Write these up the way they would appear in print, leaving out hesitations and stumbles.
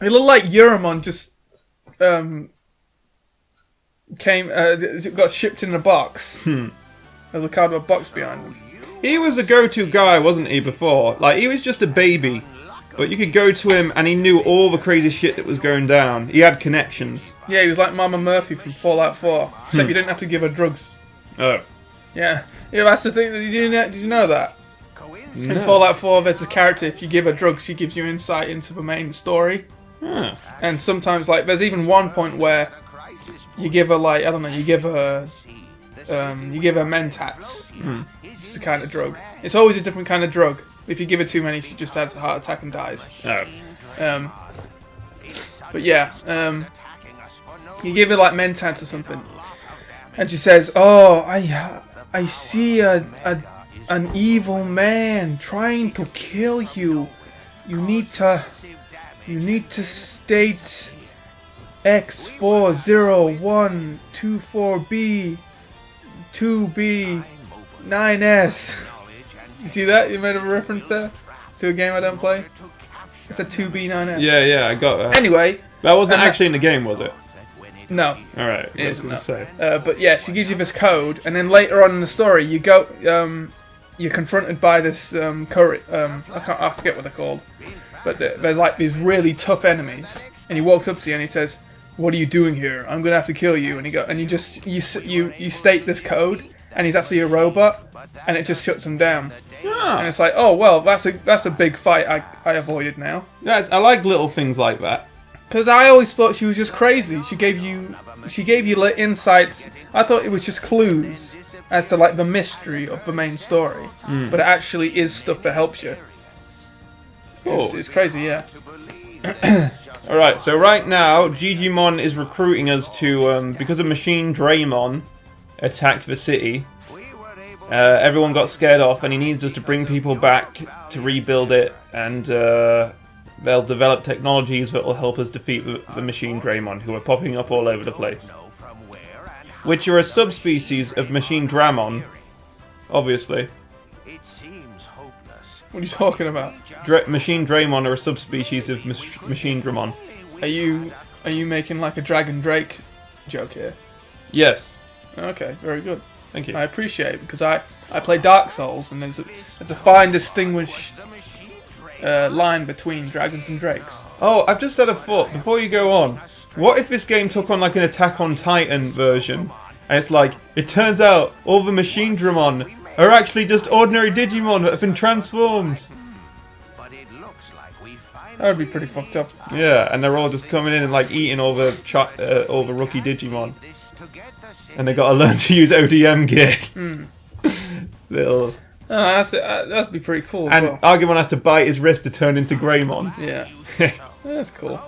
It looked like Euromon just got shipped in a box. There's a cardboard box behind him. He was a go-to guy, wasn't he, before? Like, he was just a baby. But you could go to him and he knew all the crazy shit that was going down. He had connections. Yeah, he was like Mama Murphy from Fallout 4. Except you didn't have to give her drugs. Oh. Yeah. Yeah, that's the thing. Did you know that? No. In Fallout 4, there's a character, if you give her drugs, she gives you insight into the main story. Huh. And sometimes, like, there's even one point where you give her, like, I don't know, you give her Mentats. It's a kind of drug. It's always a different kind of drug. If you give her too many, she just has a heart attack and dies. Oh. But yeah, you give her like Mentats or something, and she says, "Oh, I see an evil man trying to kill you. You need to state X40124B 2B 9S." You see that? You made a reference there to a game I don't play. It's a 2B9S. Yeah, I got that. Anyway, That wasn't actually in the game, was it? no. Alright, It isn't, no. say. But yeah, she gives you this code, and then later on in the story, you go, you're confronted by this I forget what they're called, but there's like these really tough enemies, and he walks up to you and he says, "What are you doing here? I'm gonna have to kill you." And you state this code, and he's actually a robot, and it just shuts him down. Ah. And it's like, oh well, that's a big fight I avoided now. Yes, I like little things like that. Because I always thought she was just crazy. She gave you like insights. I thought it was just clues as to like the mystery of the main story, but it actually is stuff that helps you. Cool. It's crazy, yeah. Alright, so right now, Digimon is recruiting us to, because a Machine Draymon attacked the city, everyone got scared off, and he needs us to bring people back to rebuild it, and they'll develop technologies that will help us defeat the Machine Draymon, who are popping up all over the place. Which are a subspecies of Machine Dramon, obviously. What are you talking about? Machine Draymon are a subspecies of Machine Dramon. Are you making like a Dragon Drake joke here? Yes. Okay, very good. Thank you. I appreciate it, because I play Dark Souls, and there's a fine distinguished line between dragons and drakes. Oh, I've just had a thought. Before you go on, what if this game took on like an Attack on Titan version? And it's like, it turns out all the Machine Dramon are actually just ordinary Digimon that have been transformed. That would be pretty fucked up. Yeah, and they're all just coming in and like eating all the rookie Digimon. And they got to learn to use ODM gear. Little. Oh, that'd be pretty cool. And well. Agumon has to bite his wrist to turn into Greymon. Yeah. That's cool.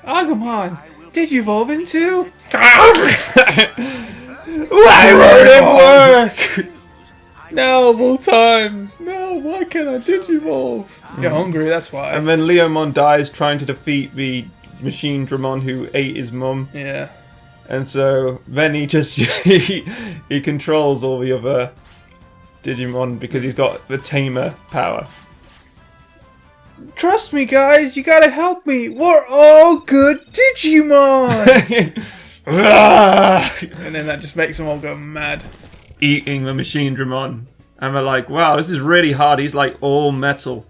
Agumon, did you evolve into? Why won't it work? No, more times. No, why can't I digivolve? You're hungry, that's why. And then Leomon dies trying to defeat the Machine Dramon who ate his mum. Yeah. And so then he just he controls all the other Digimon because he's got the tamer power. Trust me, guys, you gotta help me. We're all good Digimon. And then that just makes them all go mad. Eating the Machine Dramon. And they're like, wow, this is really hard. He's like all metal.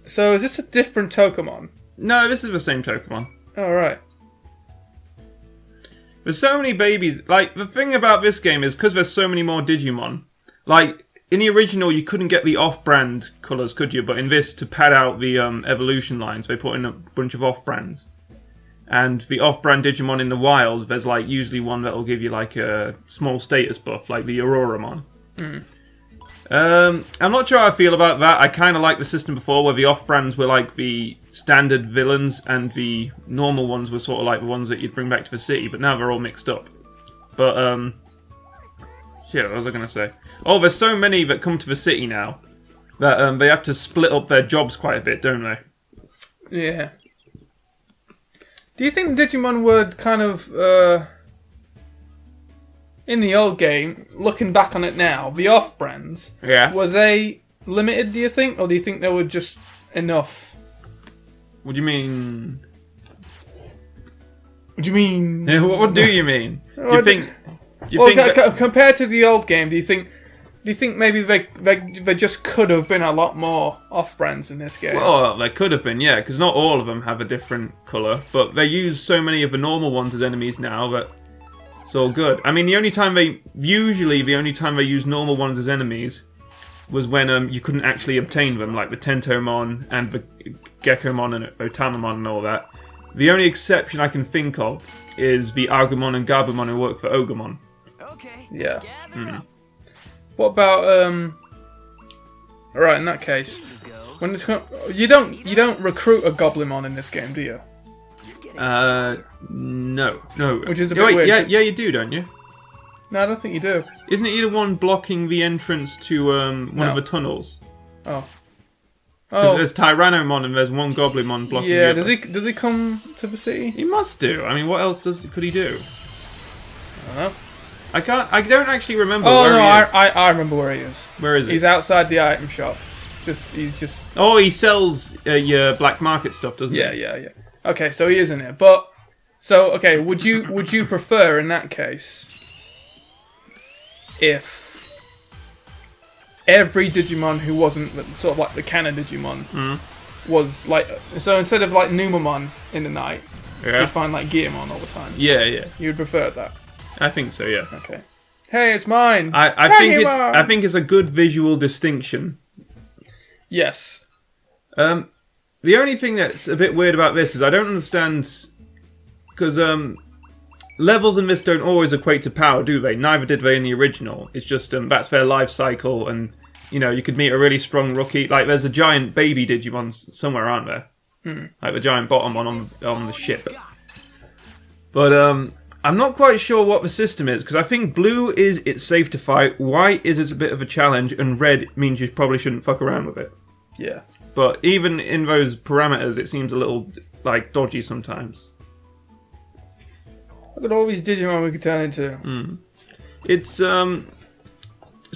So is this a different Tokamon? No, this is the same Tokamon. Oh, right. There's so many babies. Like, the thing about this game is because there's so many more Digimon. Like, in the original, you couldn't get the off-brand colours, could you? But in this, to pad out the evolution lines, they put in a bunch of off-brands. And the off-brand Digimon in the wild, there's like usually one that'll give you like a small status buff, like the Auroramon. I'm not sure how I feel about that. I kind of like the system before where the off-brands were like the standard villains and the normal ones were sort of like the ones that you'd bring back to the city, but now they're all mixed up. But, shit, what was I going to say? Oh, there's so many that come to the city now that they have to split up their jobs quite a bit, don't they? Yeah. Do you think Digimon would kind of, in the old game, looking back on it now, the off-brands, Yeah. were they limited, do you think? Or do you think they would just enough. What do you mean? What do you mean? What do you mean? Do you think? Compared to the old game, do you think maybe they just could have been a lot more off-brands in this game? Well, they could have been, yeah, because not all of them have a different colour, but they use so many of the normal ones as enemies now that it's all good. I mean, the only time they use normal ones as enemies was when you couldn't actually obtain them, like the Tentomon and the Gekomon and Otamamon and all that. The only exception I can think of is the Agumon and Gabumon who work for Ogremon. Okay. Yeah. What about Alright, in that case, when it's you don't recruit a Goblimon in this game, do you? No. Which is a bit weird. Yeah, you do, don't you? No, I don't think you do. Isn't it the one blocking the entrance to one of the tunnels? Oh. There's Tyrannomon and there's one Goblimon blocking. Yeah, does he come to the city? He must do. I mean, what else could he do? I don't know. I don't actually remember where he is. I remember where he is. Where is he? He's outside the item shop. He's just... Oh, he sells your black market stuff, doesn't he? Yeah. Okay, so he is in it. But so okay, would you prefer in that case if every Digimon who wasn't sort of like the canon Digimon was like, so instead of like Numamon in the night, you'd find like Gearmon all the time? Yeah. You'd prefer that? I think so, yeah. Okay. Hey, it's mine. I think it's a good visual distinction. Yes. The only thing that's a bit weird about this is I don't understand, because levels in this don't always equate to power, do they? Neither did they in the original. It's just that's their life cycle, and you could meet a really strong rookie. Like there's a giant baby Digimon somewhere, aren't there? Like the giant bottom one on the ship. But I'm not quite sure what the system is, because I think blue is it's safe to fight, white is it's a bit of a challenge, and red means you probably shouldn't fuck around with it. Yeah. But even in those parameters, it seems a little like dodgy sometimes. Look at all these Digimon we could turn into. It's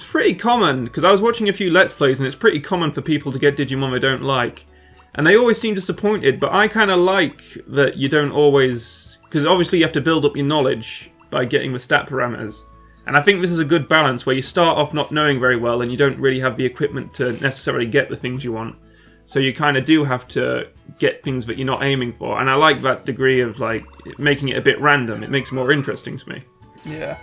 pretty common, because I was watching a few Let's Plays, and it's pretty common for people to get Digimon they don't like. And they always seem disappointed, but I kind of like that you don't always... Because obviously you have to build up your knowledge by getting the stat parameters. And I think this is a good balance where you start off not knowing very well and you don't really have the equipment to necessarily get the things you want. So you kind of do have to get things that you're not aiming for. And I like that degree of like making it a bit random. It makes it more interesting to me. Yeah.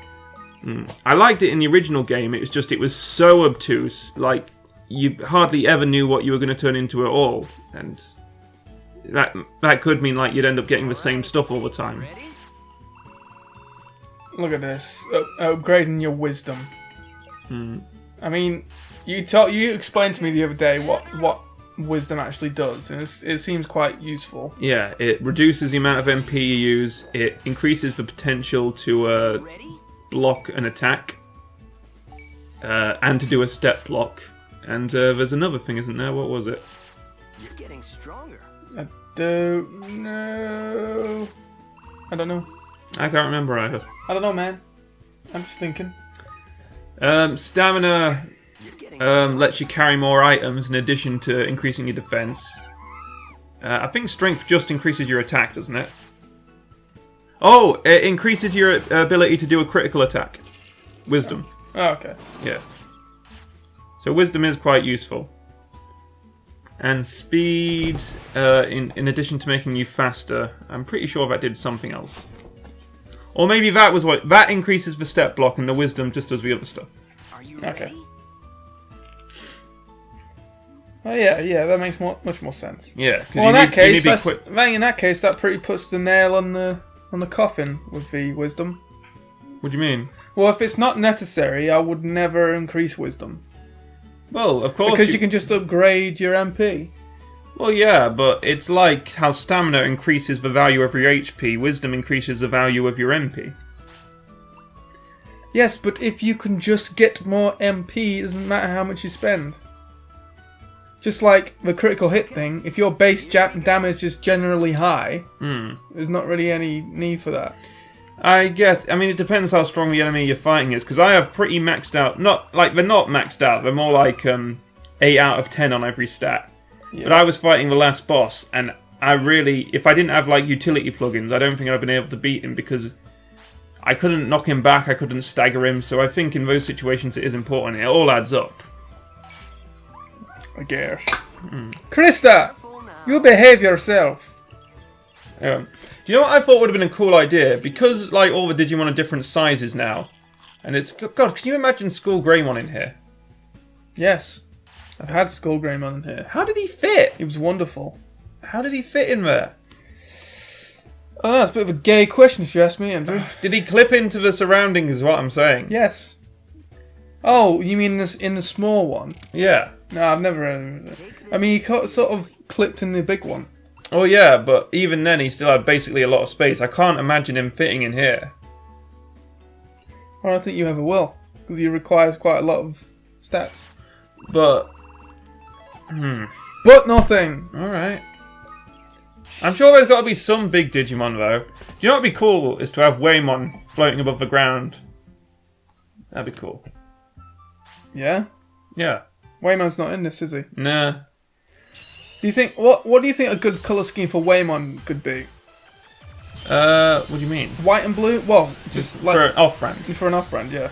I liked it in the original game. It was so obtuse. Like you hardly ever knew what you were going to turn into at all. And... That could mean like you'd end up getting the same stuff all the time. Look at this, upgrading your wisdom. I mean, you explained to me the other day what wisdom actually does, and it seems quite useful. Yeah, it reduces the amount of MP you use. It increases the potential to block an attack, and to do a step block. And there's another thing, isn't there? What was it? You're getting stronger. I don't know. I don't know. I can't remember either. I don't know, man. I'm just thinking. Stamina lets you carry more items in addition to increasing your defense. I think strength just increases your attack, doesn't it? Oh, it increases your ability to do a critical attack. Wisdom. Oh, okay. Yeah. So wisdom is quite useful. And speed, in addition to making you faster, I'm pretty sure that did something else. Or maybe that was what... That increases the step block and the wisdom just does the other stuff. Are you ready? Okay. Oh yeah, that makes much more sense. Yeah. Well, in that case, that pretty puts the nail on the coffin with the wisdom. What do you mean? Well, if it's not necessary, I would never increase wisdom. Well, of course... Because you can just upgrade your MP. Well, yeah, but it's like how stamina increases the value of your HP, wisdom increases the value of your MP. Yes, but if you can just get more MP, it doesn't matter how much you spend. Just like the critical hit thing, if your base damage is generally high, there's not really any need for that. I guess, I mean, it depends how strong the enemy you're fighting is, because I have pretty maxed out, they're not maxed out, they're more like 8 out of 10 on every stat. But I was fighting the last boss, and I really, if I didn't have like utility plugins, I don't think I'd have been able to beat him because I couldn't knock him back, I couldn't stagger him. So I think in those situations it is important. It all adds up. I guess. Krista, you behave yourself. Do you know what I thought would have been a cool idea? Because like all the Digimon are different sizes now, and it's God. Can you imagine Skull Greymon in here? Yes, I've had Skull Greymon in here. How did he fit? He was wonderful. How did he fit in there? Oh, that's a bit of a gay question if you ask me, Andrew. Did he clip into the surroundings? Is what I'm saying. Yes. Oh, you mean this in the small one? Yeah. No, I've never heard of it. I mean, he sort of clipped in the big one. Oh yeah, but even then he still had basically a lot of space. I can't imagine him fitting in here. I don't think you ever will, because he requires quite a lot of stats. But... But nothing! Alright. I'm sure there's got to be some big Digimon though. Do you know what would be cool is to have Waymon floating above the ground. That'd be cool. Yeah? Yeah. Waymon's not in this, is he? Nah. Do you think what do you think a good colour scheme for Waymon could be? What do you mean? White and blue? Well, just like for an off-brand. for an off-brand, yeah.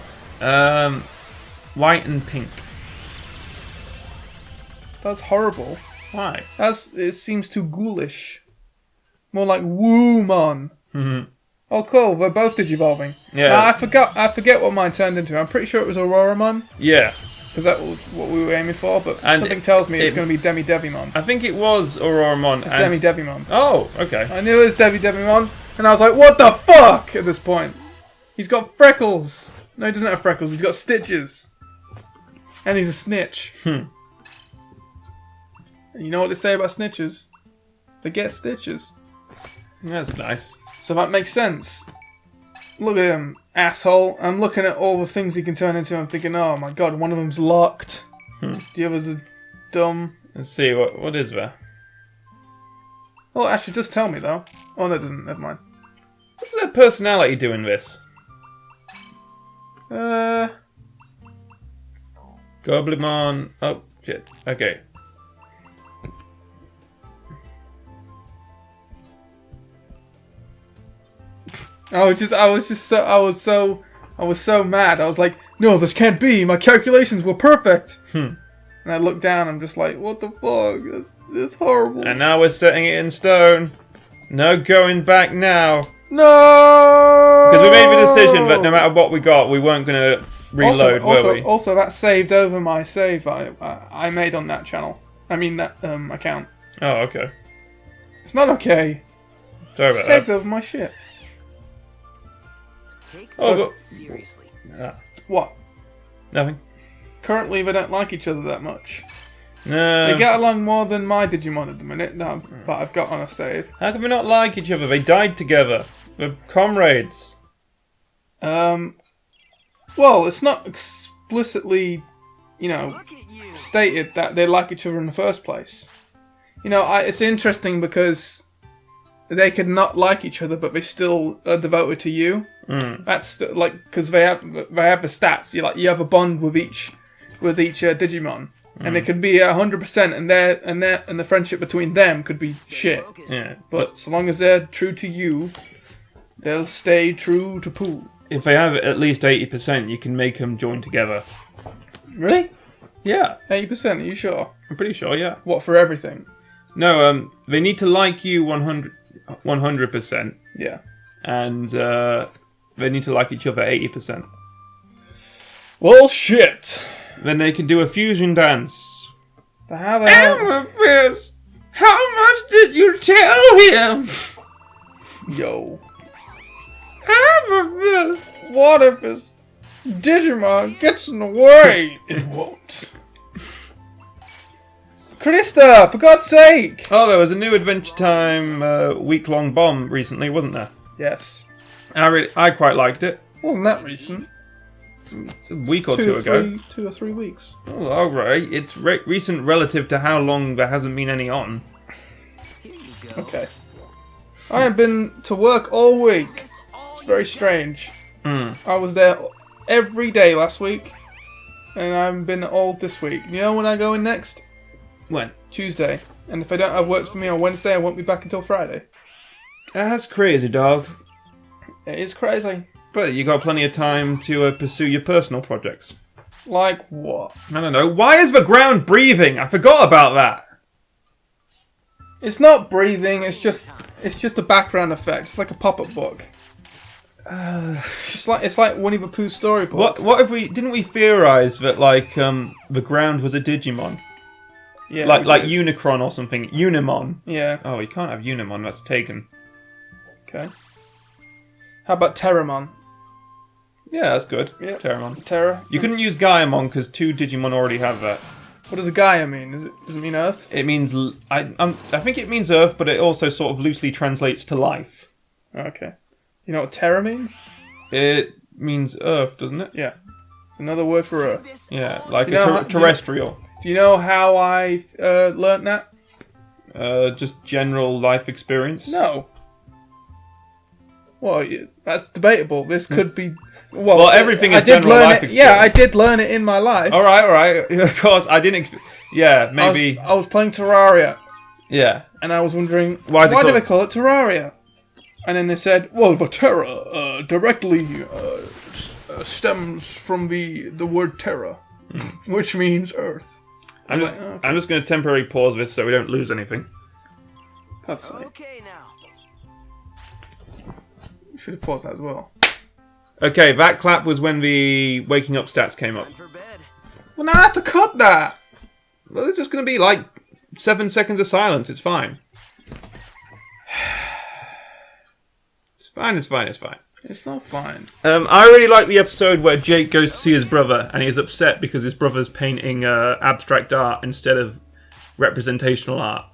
White and pink. That's horrible. Why? It seems too ghoulish. More like Woomon. Mhm. Oh, cool. We're both digivolving. Yeah. I forget what mine turned into. I'm pretty sure it was Auroramon, Yeah. because that was what we were aiming for. But And something tells me it's going to be Demi-Devimon. I think it was Auroramon. It's Demi-Devimon. Oh, okay. I knew it was Demi-Devimon, and I was like, what the fuck at this point? He's got freckles. No, he doesn't have freckles. He's got stitches. And he's a snitch. And you know what they say about snitches? They get stitches. That's nice. So that makes sense. Look at him, asshole. I'm looking at all the things he can turn into and I'm thinking, oh my god, one of them's locked. The others are dumb. Let's see, what is there? Oh, actually, just tell me though. Oh, no, it doesn't. Never mind. What does their personality do in this? Goblimon. Oh, shit. Okay. I was so mad. I was like, no, this can't be. My calculations were perfect. And I looked down. I'm just like, what the fuck? That's horrible. And now we're setting it in stone. No going back now. No. Because we made the decision that no matter what we got, we weren't going to reload, were we? Also, that saved over my save I made on that channel. I mean that account. Oh, okay. It's not okay. Sorry about Saved that. over my shit. Take Oh, this but- seriously. What? Nothing. Currently, they don't like each other that much. No. They get along more than my Digimon at the minute. No, but I've got on a save. How can we not like each other? They died together. We're comrades. Well, it's not explicitly, Look at you. stated that they like each other in the first place. It's interesting because they could not like each other, but they still are devoted to you. That's because they have the stats. You have a bond with each Digimon, and it could be 100%, and the friendship between them could be shit. Yeah. But so long as they're true to you, they'll stay true to Pooh. If they have at least 80%, you can make them join together. Really? Yeah. 80%? Are you sure? I'm pretty sure, yeah. What, for everything? No, they need to like you 100%. Yeah. And they need to like each other 80%. Well, shit. Then they can do a fusion dance. But how the hell? Amethyst, how much did you tell him? Yo. Amethyst. What if his Digimon gets in the way? It won't. Krista, for God's sake! Oh, there was a new Adventure Time week-long bomb recently, wasn't there? Yes. I quite liked it. Wasn't that recent? A week or two ago. 2 or 3 weeks. Oh, alright. It's recent relative to how long there hasn't been any on. Here you go. Okay. I have been to work all week. It's very strange. I was there every day last week, and I haven't been all this week. You know when I go in next? When? Tuesday. And if I don't have work for me on Wednesday, I won't be back until Friday. That's crazy, dog. It is crazy. But you got plenty of time to pursue your personal projects. Like what? I don't know. Why is the ground breathing? I forgot about that. It's not breathing. It's just a background effect. It's like a pop-up book. It's like Winnie the Pooh's storybook. What if we didn't we theorize that like the ground was a Digimon? Yeah, like Unicron or something. Unimon. Yeah. Oh, you can't have Unimon. That's taken. Okay. How about Terramon? Yeah, that's good. Yeah. Terramon. Terra. You couldn't use Gaiamon because 2 Digimon already have that. What does a Gaia mean? Does it mean Earth? It means I think it means Earth, but it also sort of loosely translates to life. Okay. You know what Terra means? It means Earth, doesn't it? Yeah. It's another word for Earth. Yeah, like You know terrestrial. Do you know how I learnt that? Just general life experience. No. Well, that's debatable. This could be. Well, everything is I did general learn life it. Yeah, I experience. did learn it in my life. All right. Of course, I didn't. Yeah, maybe. I was playing Terraria, Yeah. and I was wondering Why is it do called- they call it Terraria? And then they said, well, the Terra directly stems from the word Terra, which means Earth. I'm just going to temporarily pause this so we don't lose anything. God's sake. Okay now. You should have paused that as well. Okay, that clap was when the waking up stats came up. Time for bed. Well, now I have to cut that. Well, it's just going to be like 7 seconds of silence. It's fine. It's fine. It's not fine. I really like the episode where Jake goes to see his brother and he's upset because his brother's painting abstract art instead of representational art.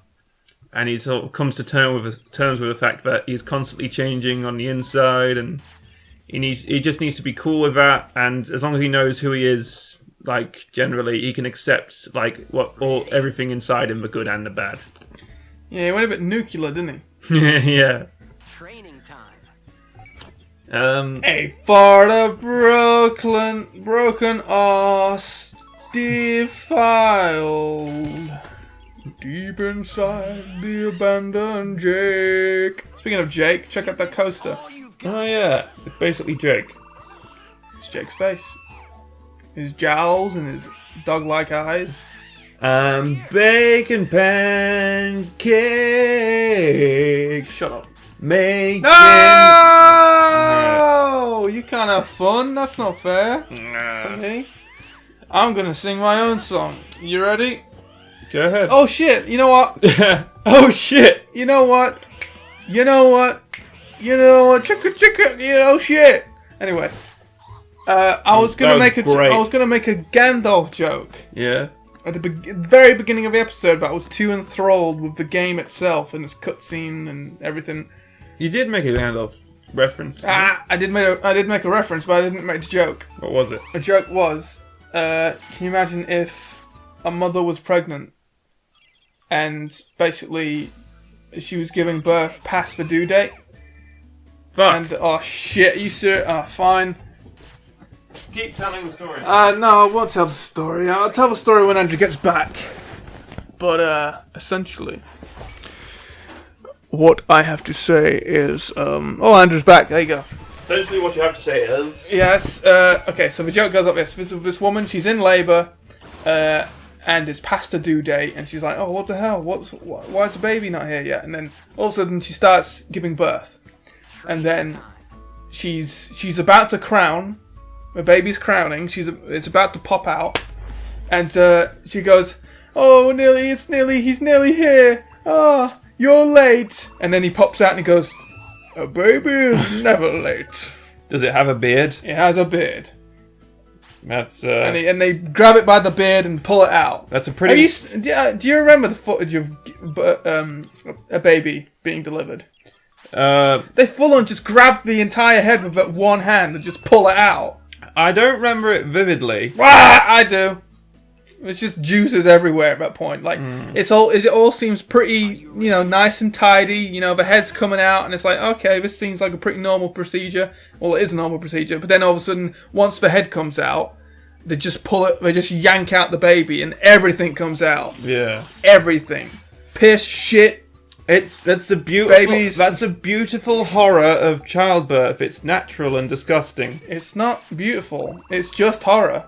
And he sort of comes to terms with the fact that he's constantly changing on the inside and he just needs to be cool with that. And as long as he knows who he is, like generally, he can accept like everything inside him, the good and the bad. Yeah, he went a bit nuclear, didn't Yeah. Training time. he? A fart of broken arse defiled deep inside the abandoned Jake. Speaking of Jake, check out that coaster. All you've got. Oh yeah, it's basically Jake. It's Jake's face. His jowls and his dog-like eyes. Bacon pancakes. Shut up. Making. No! You can't have fun. That's not fair. Okay. I'm gonna sing my own song. You ready? Go ahead. Oh shit! You know what? Oh shit! You know what? Chicka. You know shit. Anyway, I was gonna make a Gandalf joke Yeah. at the very beginning of the episode, but I was too enthralled with the game itself and its cutscene and everything. You did make a Gandalf reference. I did make a reference, but I didn't make the joke. What was it? The joke was, can you imagine if a mother was pregnant and basically she was giving birth past the due date? Fuck. And oh shit, you serious? Oh, fine. Keep telling the story. No, I won't tell the story. I'll tell the story when Andrew gets back. But essentially, what I have to say is, oh, Andrew's back. There you go. Essentially, what you have to say is. Yes. Okay. So the joke goes like this: this woman, she's in labour, and it's past her due date, and she's like, "Oh, what the hell? Why is the baby not here yet?" And then all of a sudden, she starts giving birth, and then she's about to crown. The baby's crowning. It's about to pop out, and she goes, "Oh, he's nearly here. Oh, you're late." And then he pops out and he goes, "A baby is never late." Does it have a beard? It has a beard. That's And they grab it by the beard and pull it out. that's a pretty. Do you remember the footage of a baby being delivered? They full on just grab the entire head with that one hand and just pull it out. I don't remember it vividly. I do. It's just juices everywhere at that point. Like it all seems pretty, nice and tidy. The head's coming out, and it's like, okay, this seems like a pretty normal procedure. Well, it is a normal procedure, but then all of a sudden, once the head comes out, they just pull it, they just yank out the baby, and everything comes out. Yeah. Everything. Piss, shit. That's a beautiful. Babies. That's a beautiful horror of childbirth. It's natural and disgusting. It's not beautiful. It's just horror.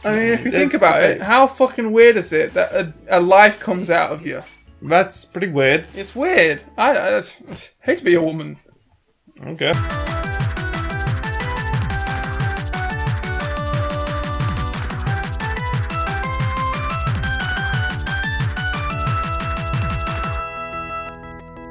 I mean, if you think about it, how fucking weird is it that a life comes out of you? That's pretty weird. It's weird. I hate to be a woman. Okay.